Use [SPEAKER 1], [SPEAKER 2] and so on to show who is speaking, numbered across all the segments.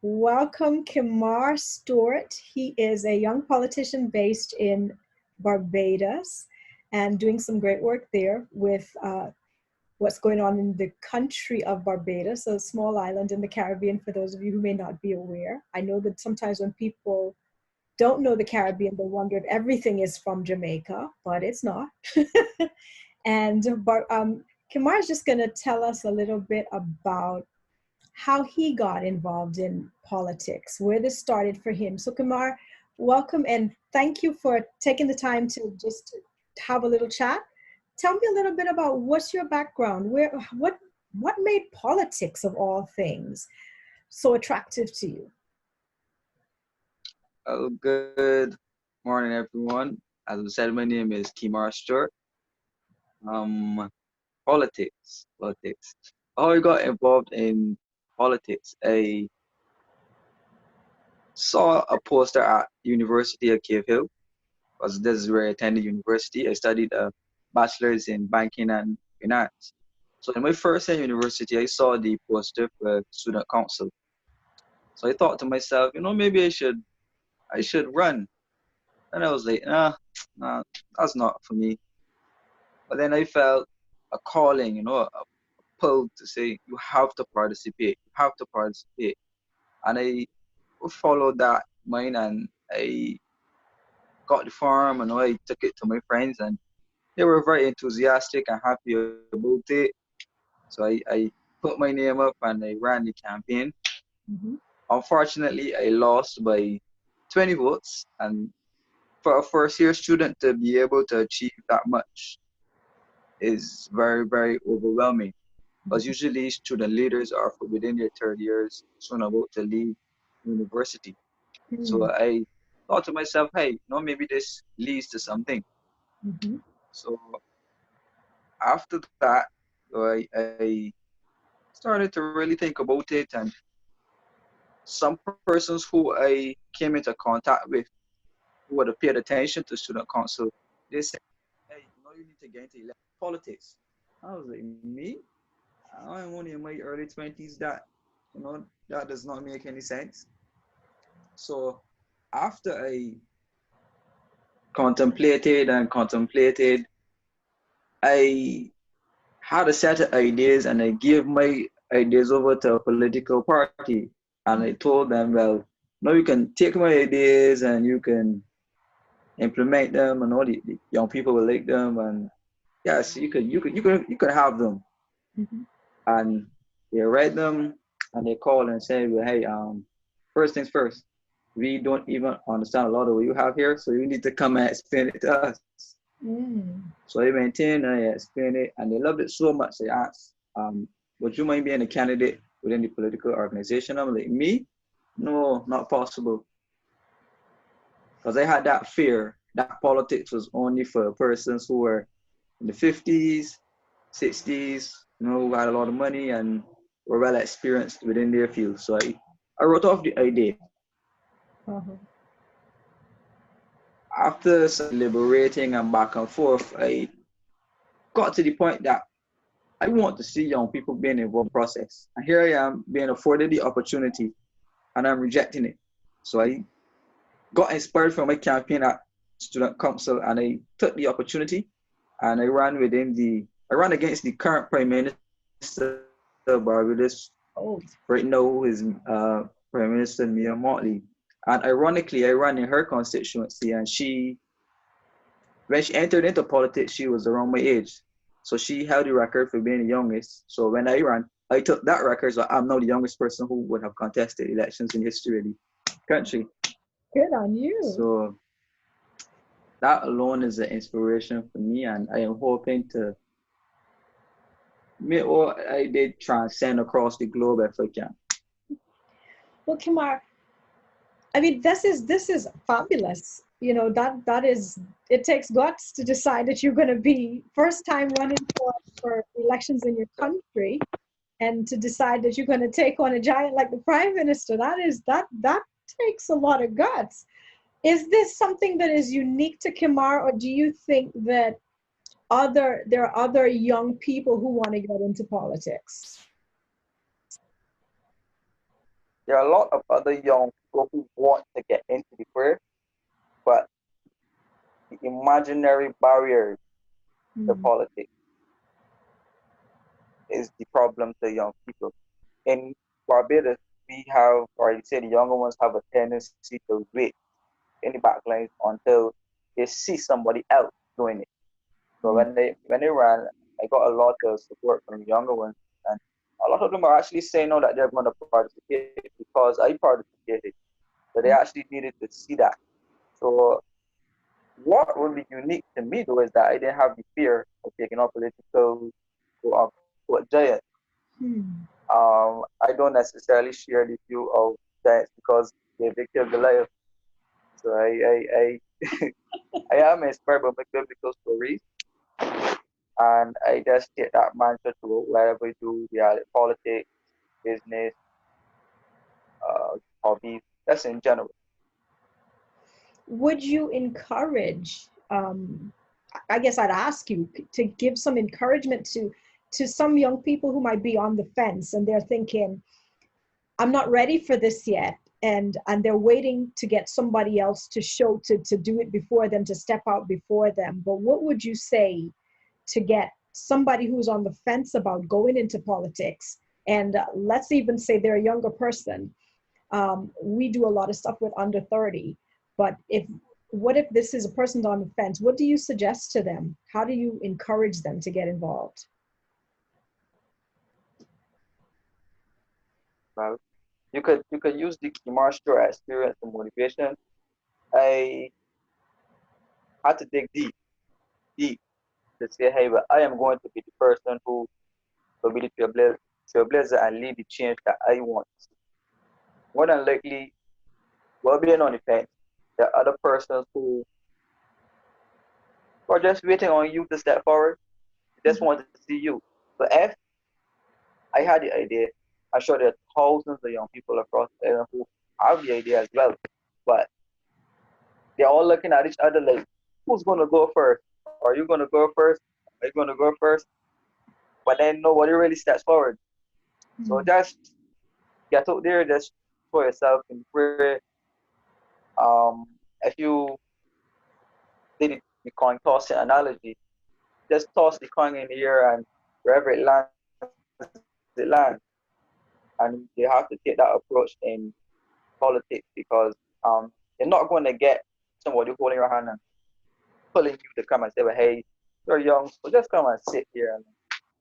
[SPEAKER 1] welcome Kemar Stuart. He is a young politician based in Barbados and doing some great work there with what's going on in the country of Barbados, a small island in the Caribbean, for those of you who may not be aware. I know that sometimes when people don't know the Caribbean, they wonder if everything is from Jamaica, but it's not. And Kemar is just going to tell us a little bit about how he got involved in politics, where this started for him. So Kemar, welcome and thank you for taking the time to just have a little chat. Tell me a little bit about what's your background, what made politics of all things so attractive to you?
[SPEAKER 2] Oh, good morning, everyone. As I said, my name is Kemar Stuart. Um, politics. How I got involved in politics, I saw a poster at University of Cave Hill, because this is where I attended university. I studied a bachelor's in banking and finance. So in my first year in university, I saw the poster for student council. So I thought to myself, maybe I should run. And I was like, nah, that's not for me. But then I felt a calling, a pull to say, you have to participate, you have to participate. And I followed that mind and I got the form and I took it to my friends and they were very enthusiastic and happy about it. So I put my name up and I ran the campaign.
[SPEAKER 1] Mm-hmm.
[SPEAKER 2] Unfortunately, I lost by 20 votes. And for a first year student to be able to achieve that much is very, very overwhelming. Because usually student leaders are for within their third years, soon about to leave university. So I thought to myself, hey, maybe this leads to something.
[SPEAKER 1] Mm-hmm.
[SPEAKER 2] So after that, I started to really think about it, and some persons who I came into contact with who would have paid attention to student council, they said, hey, you need to get into politics. I was like, me? I'm only in my early 20s. That does not make any sense. So after I contemplated, I had a set of ideas and I gave my ideas over to a political party. And I told them, well, no, you can take my ideas and you can implement them and all the young people will like them. And yes, you could have them.
[SPEAKER 1] Mm-hmm.
[SPEAKER 2] And they read them and they called and said, well, hey, first things first, we don't even understand a lot of what you have here, so you need to come and explain it to us. So I maintained and I explained it, and they loved it so much. They asked, would you mind being a candidate within the political organization? I'm like, me? No, not possible. Because I had that fear that politics was only for persons who were in the 50s, 60s, who had a lot of money and were well experienced within their field. So I wrote off the idea.
[SPEAKER 1] Uh-huh.
[SPEAKER 2] After some deliberating and back and forth, I got to the point that I want to see young people being involved in the process. And here I am being afforded the opportunity and I'm rejecting it. So I got inspired from my campaign at Student Council and I took the opportunity and I ran against the current Prime Minister of Barbados. Right now, who is Prime Minister Mia Motley. And ironically, I ran in her constituency and when she entered into politics, she was around my age. So she held the record for being the youngest. So when I ran, I took that record. So I'm now the youngest person who would have contested elections in history of the country.
[SPEAKER 1] Good on you.
[SPEAKER 2] So that alone is an inspiration for me. And I am hoping to make what I did transcend across the globe if I can.
[SPEAKER 1] Well, Kemar, I mean, this is fabulous. That is, it takes guts to decide that you're going to be first time running for elections in your country, and to decide that you're going to take on a giant like the Prime Minister. That takes a lot of guts. Is this something that is unique to Kemar, or do you think that there are other young people who want to get into politics?
[SPEAKER 2] there are a lot of other young people who want to get into the career, but the imaginary barriers to
[SPEAKER 1] Mm.
[SPEAKER 2] politics is the problem to young people. In Barbados, we have, or you say the younger ones have a tendency to wait in the backlines until they see somebody else doing it. So
[SPEAKER 1] Mm.
[SPEAKER 2] when they ran, I got a lot of support from the younger ones, and a lot of them are actually saying no that they're going to participate because I participated. So they actually needed to see that. So what would be unique to me though is that I didn't have the fear of taking on political, quote unquote, giant.
[SPEAKER 1] Mm.
[SPEAKER 2] I don't necessarily share the view of giants because they killed Goliath. So I am inspired by my biblical stories, and I just take that mantra to wherever I do, yeah, politics, business, hobbies, that's in general.
[SPEAKER 1] Would you encourage, I guess I'd ask you to give some encouragement to some young people who might be on the fence and they're thinking, I'm not ready for this yet. And they're waiting to get somebody else to show to do it before them, to step out before them. But what would you say to get somebody who's on the fence about going into politics? And let's even say they're a younger person. We do a lot of stuff with under 30, but what if this is a person's on the fence? What do you suggest to them? How do you encourage them to get involved?
[SPEAKER 2] Well, you could use the Kemar Stuart experience and motivation. I had to dig deep to say, hey, well, I am going to be the person who will be the trailblazer and lead the change that I want. More than likely, while being on the fence, there are other persons who are just waiting on you to step forward. They just want to see you. So if I had the idea, I'm sure there are thousands of young people across the area who have the idea as well. But they're all looking at each other like, who's going to go first? Are you going to go first? Are you going to go first? But then nobody really steps forward. So
[SPEAKER 1] Mm.
[SPEAKER 2] just get out there, just for yourself in prayer. If you did the coin tossing analogy, just toss the coin in the air and wherever it lands, it lands. And you have to take that approach in politics because you're not going to get somebody holding your hand and pulling you to come and say, well, hey, you're young, so just come and sit here. And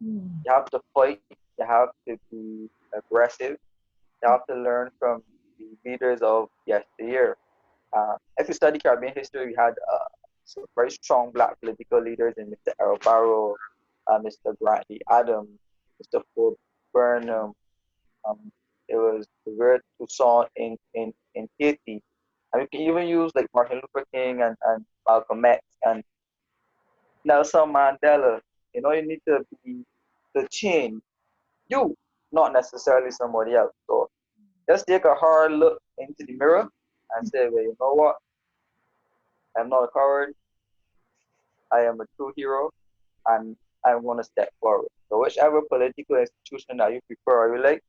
[SPEAKER 1] Mm.
[SPEAKER 2] you have to fight, you have to be aggressive, you have to learn from the leaders of yesteryear. If you study Caribbean history, we had some very strong black political leaders in Mr. Errol Barrow, Mr. Grantley Adams, Mr. Ford Burnham. It was Robert Toussaint in Haiti. And we can even use like Martin Luther King and Malcolm X and Nelson Mandela. You need to be the change. You, not necessarily somebody else. So just take a hard look into the mirror and say, well, you know what? I'm not a coward. I am a true hero, and I want to step forward. So whichever political institution that you prefer or you like,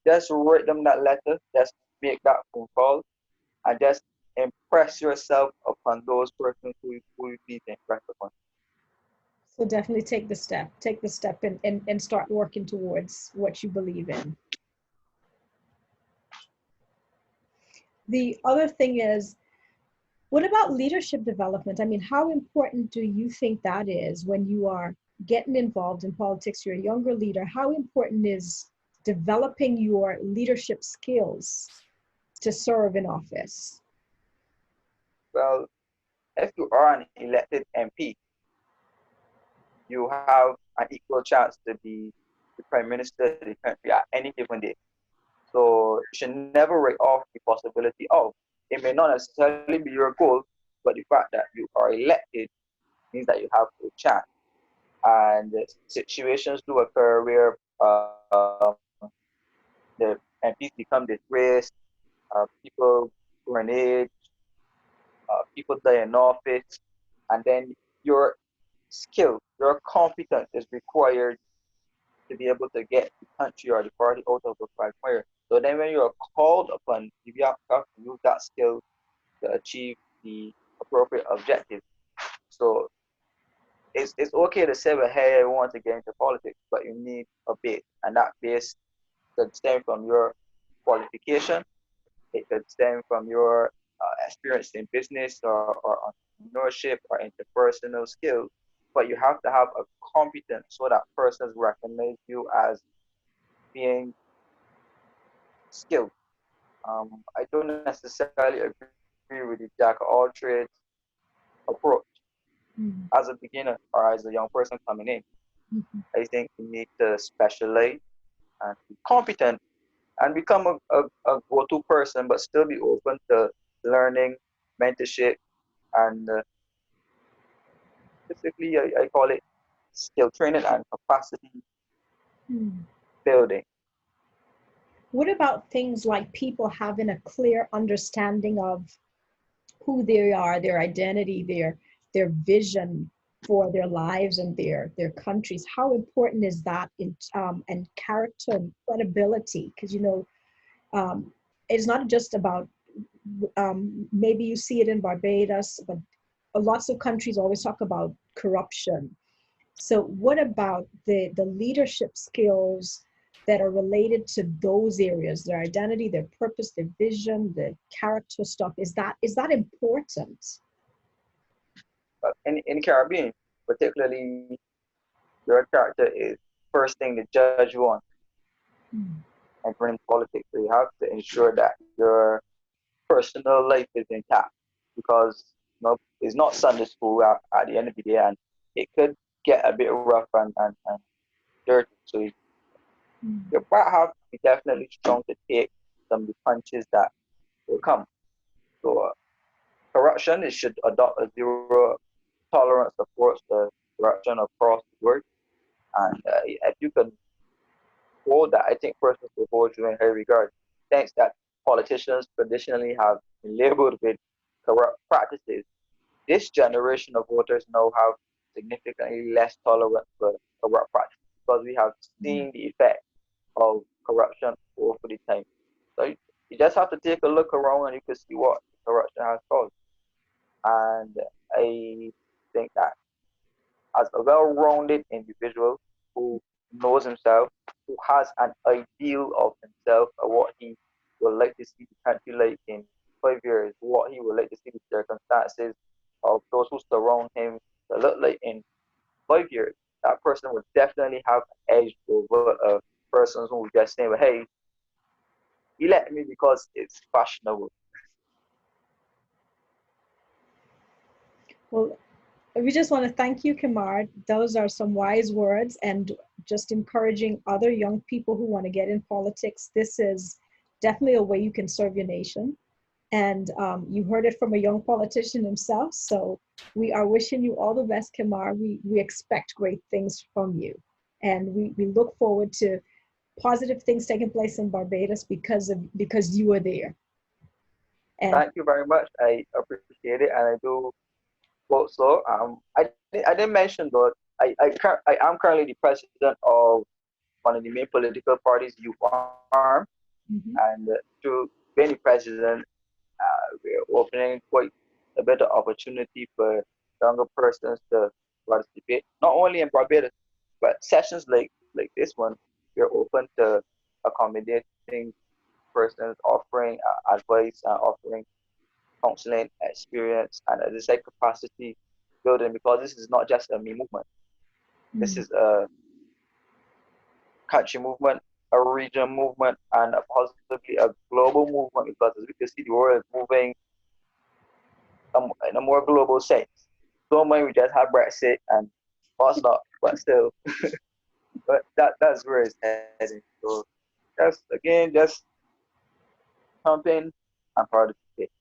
[SPEAKER 2] just write them that letter, just make that phone call, and just impress yourself upon those persons who you need to impress upon.
[SPEAKER 1] So definitely take the step and start working towards what you believe in. The other thing is, what about leadership development? I mean, how important do you think that is when you are getting involved in politics? You're a younger leader. How important is developing your leadership skills to serve in office?
[SPEAKER 2] Well, if you are an elected MP, you have an equal chance to be the Prime Minister of the country at any given day. So you should never write off the possibility of. It may not necessarily be your goal, but the fact that you are elected means that you have a chance. And situations do occur where the MPs become disgraced, people grenade, people die in office, and then your skill, your competence is required to be able to get the country or the party out of a quagmire. So then when you're called upon, you have to use that skill to achieve the appropriate objective. So it's okay to say, well, hey, I want to get into politics, but you need a base, and that base could stem from your qualification. It could stem from your experience in business or entrepreneurship or interpersonal skills. But you have to have a competence so that persons recognize you as being skilled. I don't necessarily agree with the jack of all trades approach as a beginner or as a young person coming in. I think you need to specialize and be competent and become a go-to person, but still be open to learning, mentorship, and specifically, I call it skill training and capacity building.
[SPEAKER 1] What about things like people having a clear understanding of who they are, their identity, their vision for their lives and their countries? How important is that in and character and credibility? Because it's not just about maybe you see it in Barbados, but lots of countries always talk about corruption. So what about the leadership skills that are related to those areas, their identity, their purpose, their vision, the character stuff? Is that important?
[SPEAKER 2] But in Caribbean, particularly, your character is first thing to judge you on entering politics. So you have to ensure that your personal life is intact because it's not Sunday school at the end of the day, and it could get a bit rough and dirty. So you might have to be definitely strong to take some of the punches that will come. So corruption, it should adopt a zero tolerance approach to corruption across the board. And if you can hold that, I think persons will hold you in high regard. Thanks that politicians traditionally have been labeled with corrupt practices. This generation of voters now have significantly less tolerance for corrupt practices because we have seen the effect of corruption over the time. So you just have to take a look around and you can see what corruption has caused. And I think that as a well-rounded individual who knows himself, who has an ideal of himself or what he would like to see the country like in 5 years, what he would like to see the circumstances of those who surround him to look like in 5 years, that person would definitely have an edge over a person who just saying, well, hey, elect me because it's fashionable.
[SPEAKER 1] Well, we just want to thank you, Kemar. Those are some wise words, and just encouraging other young people who want to get in politics. This is definitely a way you can serve your nation. And you heard it from a young politician himself. So we are wishing you all the best, Kemar. We expect great things from you. And we look forward to positive things taking place in Barbados because you are there. And
[SPEAKER 2] thank you very much. I appreciate it, and I do also. I didn't mention, but I am currently the president of one of the main political parties, Youth Arm, and through being the president, we're opening quite a bit of opportunity for younger persons to participate, not only in Barbados, but sessions like this one. We're open to accommodating persons, offering advice, offering counseling experience, and as I said, capacity building, because this is not just a me movement. This is a country movement, a region movement, and possibly a global movement, because as we can see, the world is moving in a more global sense. Don't mind we just have Brexit and what's not, but still, but that's where it's heading. So just something and participate.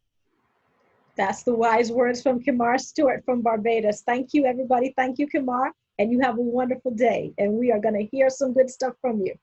[SPEAKER 1] that's the wise words from Kemar Stuart from Barbados. Thank you, everybody. Thank you, Kemar. And you have a wonderful day. And we are going to hear some good stuff from you.